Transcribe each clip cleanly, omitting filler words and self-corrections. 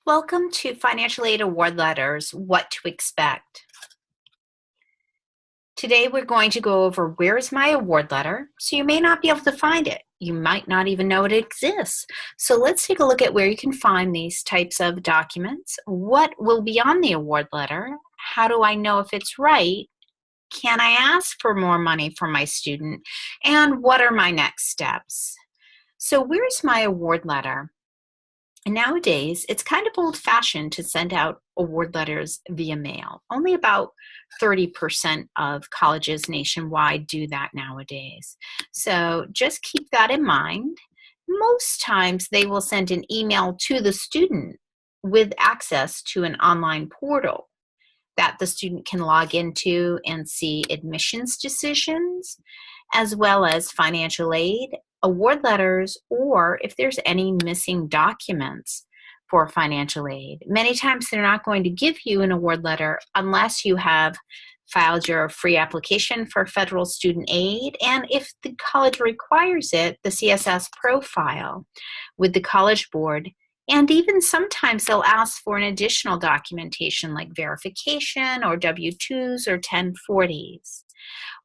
Welcome to Financial Aid Award Letters, What to Expect. Today we're going to go over where's my award letter, so you may not be able to find it. You might not even know it exists. So let's take a look at where you can find these types of documents. What will be on the award letter? How do I know if it's right? Can I ask for more money for my student? And what are my next steps? So where's my award letter? And nowadays, it's kind of old-fashioned to send out award letters via mail. Only about 30% of colleges nationwide do that nowadays. So just keep that in mind. Most times, they will send an email to the student with access to an online portal that the student can log into and see admissions decisions, as well as financial aid, award letters, or if there's any missing documents for financial aid. Many times they're not going to give you an award letter unless you have filed your free application for federal student aid, and if the college requires it, the CSS profile with the College Board. And even sometimes they'll ask for an additional documentation like verification or W-2s or 1040s.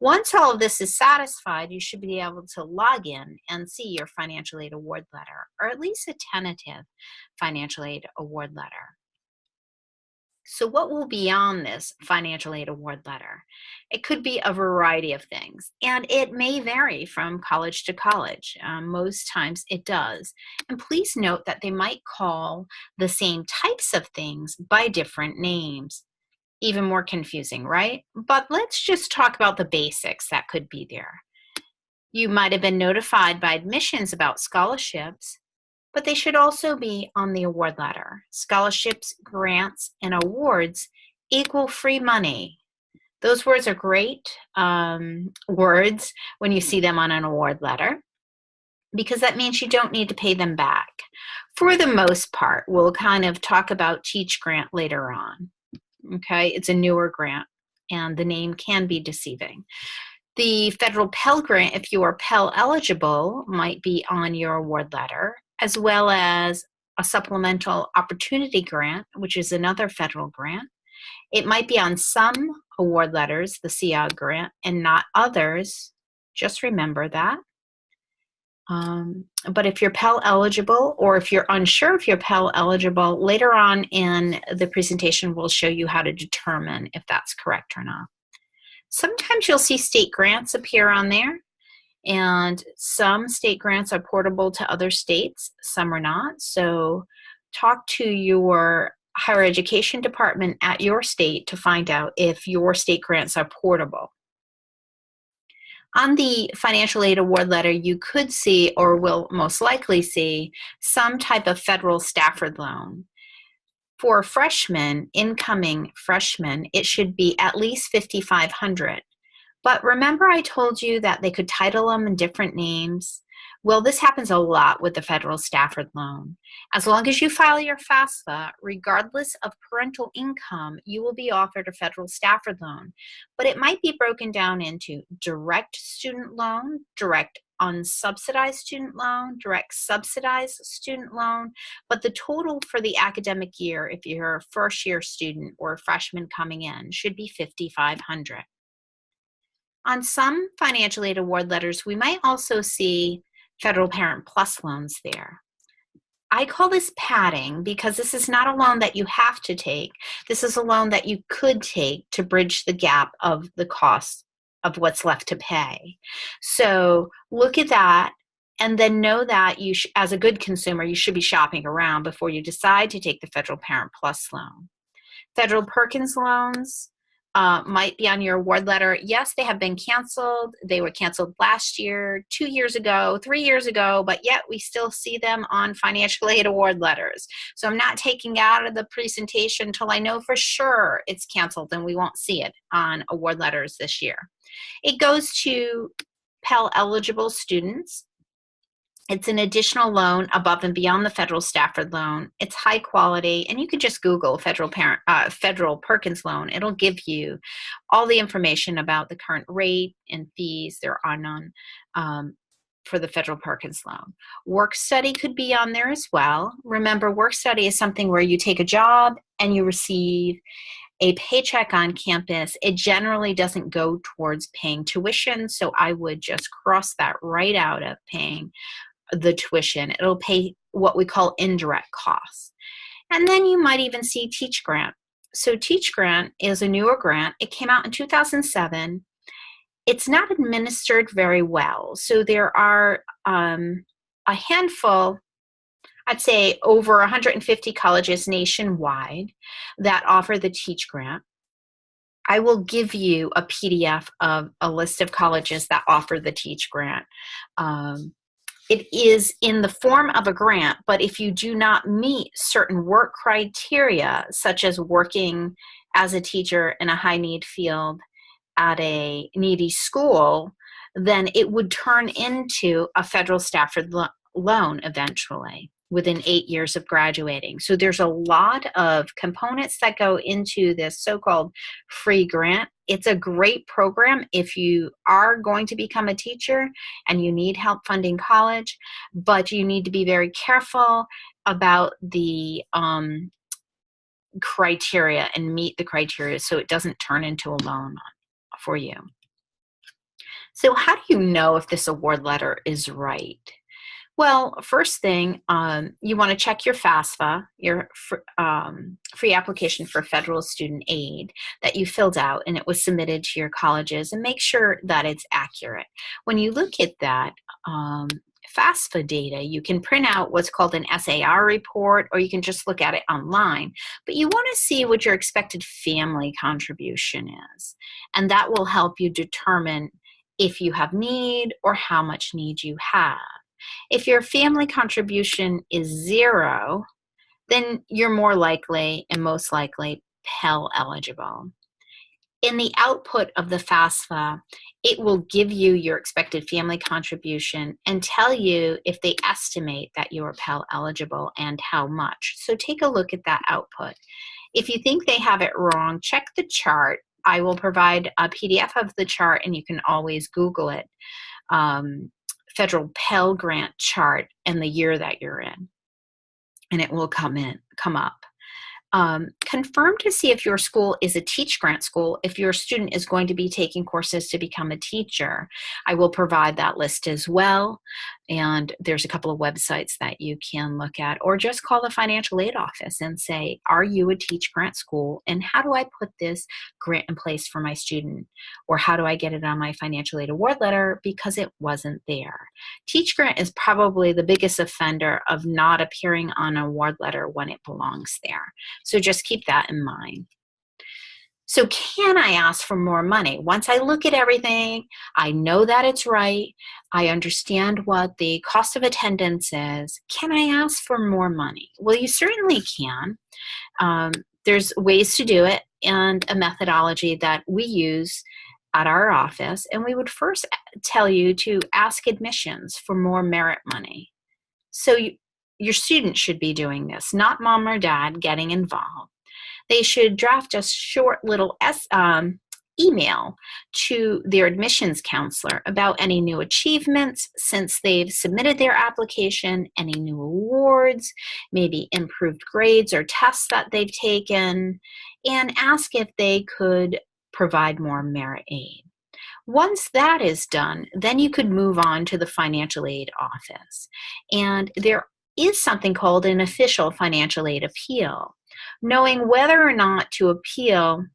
Once all of this is satisfied, you should be able to log in and see your financial aid award letter, or at least a tentative financial aid award letter. So what will be on this financial aid award letter? It could be a variety of things, and it may vary from college to college. Most times it does. And please note that they might call the same types of things by different names. Even more confusing, right? But let's just talk about the basics that could be there. You might have been notified by admissions about scholarships, but they should also be on the award letter. Scholarships, grants, and awards equal free money. Those words are great words when you see them on an award letter, because that means you don't need to pay them back. For the most part, we'll kind of talk about Teach Grant later on. Okay, it's a newer grant, and the name can be deceiving. The federal Pell grant, if you are Pell eligible, might be on your award letter, as well as a supplemental opportunity grant, which is another federal grant. It might be on some award letters, the CIOG grant, and not others. Just remember that. But if you're Pell eligible, or if you're unsure if you're Pell eligible, later on in the presentation, we'll show you how to determine if that's correct or not. Sometimes you'll see state grants appear on there, and some state grants are portable to other states, some are not. So talk to your higher education department at your state to find out if your state grants are portable. On the financial aid award letter, you could see, or will most likely see, some type of federal Stafford loan. For freshmen, incoming freshmen, it should be at least $5,500. But remember I told you that they could title them in different names? Well, this happens a lot with the federal Stafford loan. As long as you file your FAFSA, regardless of parental income, you will be offered a federal Stafford loan. But it might be broken down into direct student loan, direct unsubsidized student loan, direct subsidized student loan, but the total for the academic year, if you're a first-year student or a freshman coming in, should be $5,500. On some financial aid award letters, we might also see Federal Parent Plus loans there. I call this padding because this is not a loan that you have to take. This is a loan that you could take to bridge the gap of the cost of what's left to pay. So look at that, and then know that you, as a good consumer, you should be shopping around before you decide to take the Federal Parent Plus loan. Federal Perkins loans might be on your award letter. Yes, they have been canceled. They were canceled last year, 2 years ago, 3 years ago, but yet we still see them on financial aid award letters. So I'm not taking out of the presentation until I know for sure it's canceled and we won't see it on award letters this year. It goes to Pell eligible students. It's an additional loan above and beyond the federal Stafford loan. It's high quality, and you can just Google federal Perkins loan. It'll give you all the information about the current rate and fees. There are none. for the federal Perkins loan. Work study could be on there as well. Remember, work study is something where you take a job and you receive a paycheck on campus. It generally doesn't go towards paying tuition, so I would just cross that right out of paying the tuition. It'll pay what we call indirect costs. And then you might even see Teach Grant. So Teach Grant is a newer grant. It came out in 2007. It's not administered very well. So there are a handful, I'd say over 150 colleges nationwide that offer the Teach Grant. I will give you a PDF of a list of colleges that offer the Teach Grant. It is in the form of a grant, but if you do not meet certain work criteria, such as working as a teacher in a high-need field at a needy school, then it would turn into a federal Stafford loan eventually within 8 years of graduating. So there's a lot of components that go into this so-called free grant. It's a great program if you are going to become a teacher and you need help funding college, but you need to be very careful about the criteria and meet the criteria so it doesn't turn into a loan for you. So how do you know if this award letter is right? Well, first thing, you want to check your FAFSA, your free application for federal student aid that you filled out and it was submitted to your colleges, and make sure that it's accurate. When you look at that FAFSA data, you can print out what's called an SAR report, or you can just look at it online. But you want to see what your expected family contribution is, and that will help you determine if you have need or how much need you have. If your family contribution is 0, then you're more likely and most likely Pell eligible. In the output of the FAFSA, it will give you your expected family contribution and tell you if they estimate that you are Pell eligible and how much. So take a look at that output. If you think they have it wrong, check the chart. I will provide a PDF of the chart, and you can always Google it. Federal Pell Grant chart and the year that you're in, and it will come up. Confirm to see if your school is a Teach Grant school, if your student is going to be taking courses to become a teacher. I will provide that list as well, and there's a couple of websites that you can look at, or just call the financial aid office and say, are you a Teach Grant school, and how do I put this grant in place for my student, or how do I get it on my financial aid award letter because it wasn't there. Teach Grant is probably the biggest offender of not appearing on an award letter when it belongs there. So just keep that in mind. So can I ask for more money? Once I look at everything, I know that it's right, I understand what the cost of attendance is, can I ask for more money? Well, you certainly can. There's ways to do it and a methodology that we use at our office, and we would first tell you to ask admissions for more merit money. So your student should be doing this, not mom or dad getting involved. They should draft a short little email to their admissions counselor about any new achievements since they've submitted their application, any new awards, maybe improved grades or tests that they've taken, and ask if they could provide more merit aid. Once that is done, then you could move on to the financial aid office. And there is something called an official financial aid appeal. Knowing whether or not to appeal,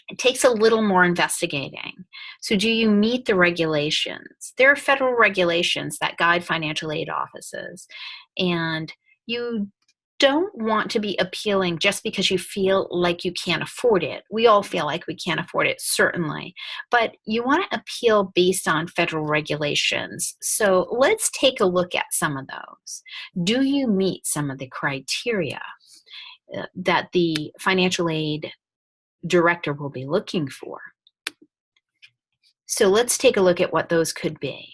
it takes a little more investigating. So do you meet the regulations? There are federal regulations that guide financial aid offices, and you don't want to be appealing just because you feel like you can't afford it. We all feel like we can't afford it, certainly, but you want to appeal based on federal regulations. So let's take a look at some of those. Do you meet some of the criteria that the financial aid director will be looking for? So let's take a look at what those could be.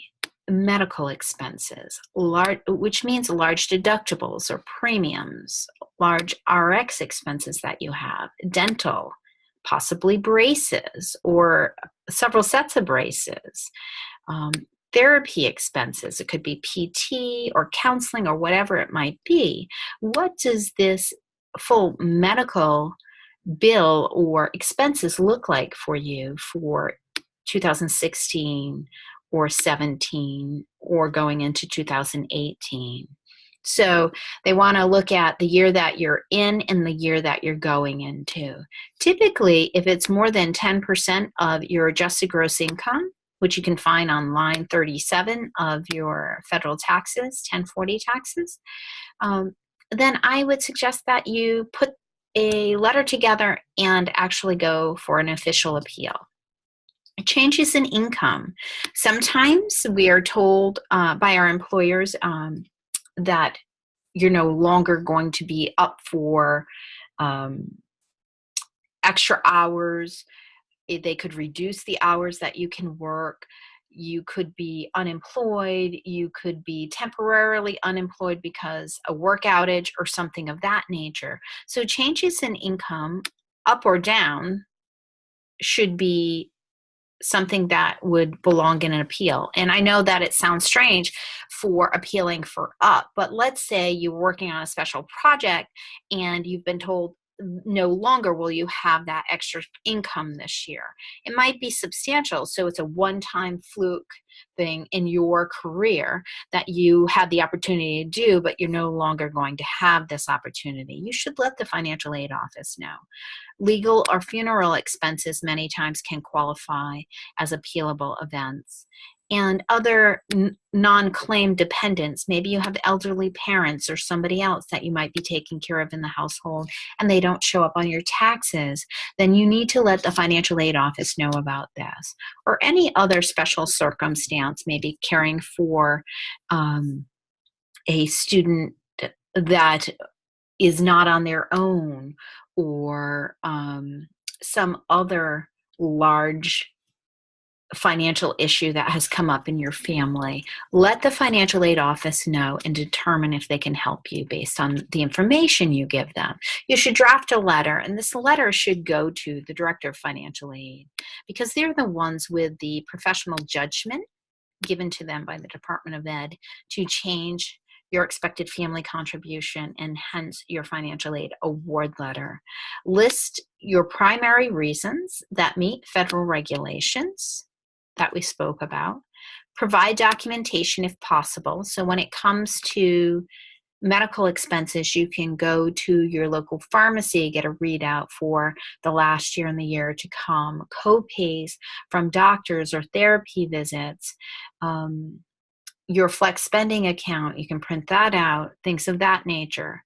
Medical expenses, which means large deductibles or premiums, large RX expenses that you have, dental, possibly braces or several sets of braces, therapy expenses. It could be PT or counseling or whatever it might be. What does this full medical bill or expenses look like for you for 2016 or 17 or going into 2018? So they want to look at the year that you're in and the year that you're going into. Typically, if it's more than 10% of your adjusted gross income, which you can find on line 37 of your federal taxes, 1040 taxes, then I would suggest that you put a letter together and actually go for an official appeal. Changes in income. Sometimes we are told by our employers that you're no longer going to be up for extra hours. They could reduce the hours that you can work. You could be unemployed. You could be temporarily unemployed because a work outage or something of that nature. So changes in income, up or down, should be something that would belong in an appeal. And I know that it sounds strange for appealing for up, but let's say you're working on a special project and you've been told no longer will you have that extra income this year. It might be substantial, so it's a one-time fluke thing in your career that you had the opportunity to do, but you're no longer going to have this opportunity. You should let the financial aid office know. Legal or funeral expenses many times can qualify as appealable events. And other non-claim dependents, maybe you have elderly parents or somebody else that you might be taking care of in the household and they don't show up on your taxes, then you need to let the financial aid office know about this. Or any other special circumstance, maybe caring for a student that is not on their own, or some other large financial issue that has come up in your family. Let the financial aid office know and determine if they can help you based on the information you give them. You should draft a letter, and this letter should go to the Director of Financial Aid because they're the ones with the professional judgment given to them by the Department of Ed to change your expected family contribution and hence your financial aid award letter. List your primary reasons that meet federal regulations that we spoke about. Provide documentation if possible. So when it comes to medical expenses, you can go to your local pharmacy, get a readout for the last year and the year to come, co-pays from doctors or therapy visits, your flex spending account, you can print that out, things of that nature.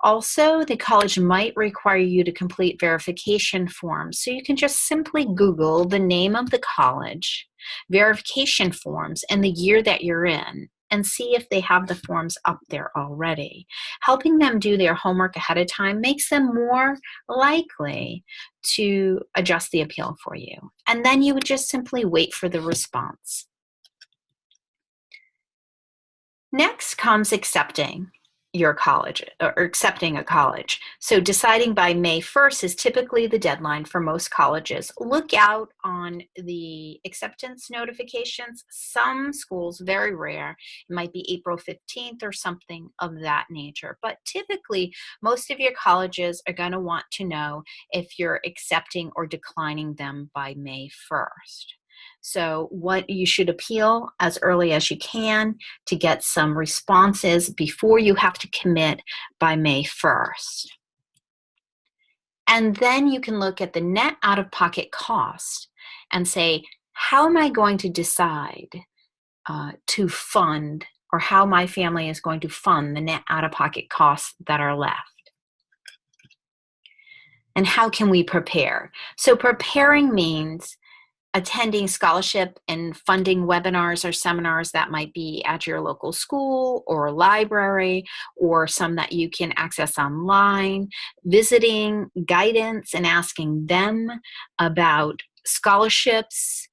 Also, the college might require you to complete verification forms. So you can just simply Google the name of the college, verification forms, and the year that you're in, and see if they have the forms up there already. Helping them do their homework ahead of time makes them more likely to adjust the appeal for you. And then you would just simply wait for the response. Next comes accepting your college or accepting a college. So deciding by May 1st is typically the deadline for most colleges. Look out on the acceptance notifications. Some schools, very rare, it might be April 15th or something of that nature. But typically, most of your colleges are going to want to know if you're accepting or declining them by May 1st. So what you should appeal as early as you can to get some responses before you have to commit by May 1st. And then you can look at the net out-of-pocket cost and say, how am I going to decide to fund, or how my family is going to fund the net out-of-pocket costs that are left? And how can we prepare? So preparing means attending scholarship and funding webinars or seminars that might be at your local school or library, or some that you can access online, visiting guidance and asking them about scholarships,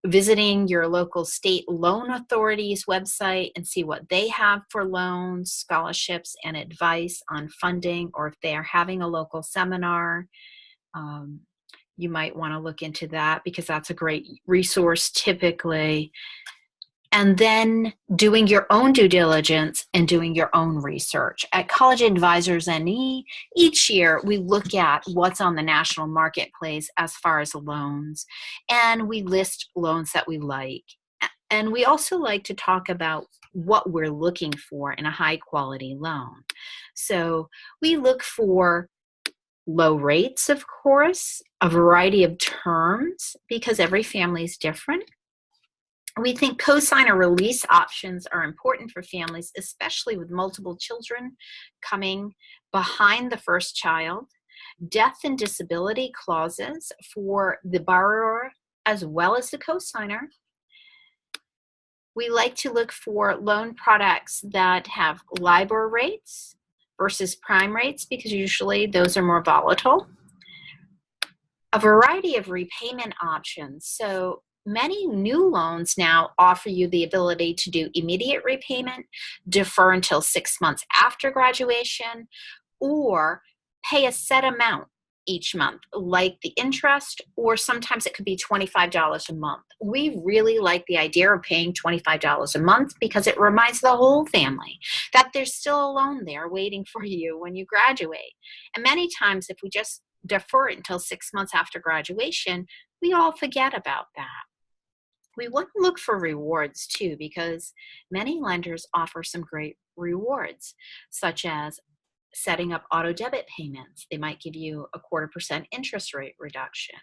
visiting your local state loan authority's website and see what they have for loans, scholarships, and advice on funding, or if they are having a local seminar. you might want to look into that because that's a great resource typically. And then doing your own due diligence and doing your own research. At College Advisors NE, each year we look at what's on the national marketplace as far as loans, and we list loans that we like. And we also like to talk about what we're looking for in a high quality loan. So we look for low rates, of course, a variety of terms because every family is different. We think cosigner release options are important for families, especially with multiple children coming behind the first child. Death and disability clauses for the borrower as well as the cosigner. We like to look for loan products that have LIBOR rates versus prime rates because usually those are more volatile. A variety of repayment options. So many new loans now offer you the ability to do immediate repayment, defer until 6 months after graduation, or pay a set amount each month, like the interest, or sometimes it could be $25 a month. We really like the idea of paying $25 a month because it reminds the whole family that there's still a loan there waiting for you when you graduate. And many times if we just defer it until 6 months after graduation, we all forget about that. We want to look for rewards too because many lenders offer some great rewards, such as setting up auto debit payments. They might give you a 0.25% interest rate reduction,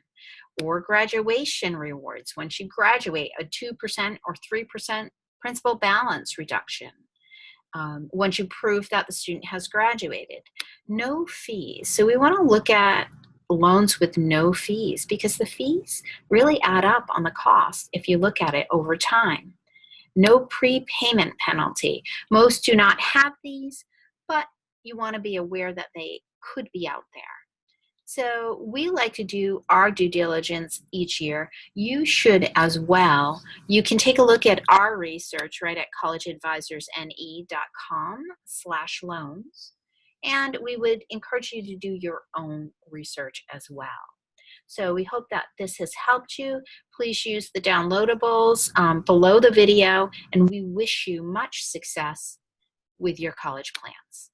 or graduation rewards. Once you graduate, a 2% or 3% principal balance reduction. Once you prove that the student has graduated. No fees. So we want to look at loans with no fees because the fees really add up on the cost if you look at it over time. No prepayment penalty. Most do not have these, but you want to be aware that they could be out there. So we like to do our due diligence each year. You should as well. You can take a look at our research right at collegeadvisorsne.com/loans. And we would encourage you to do your own research as well. So we hope that this has helped you. Please use the downloadables below the video, and we wish you much success with your college plans.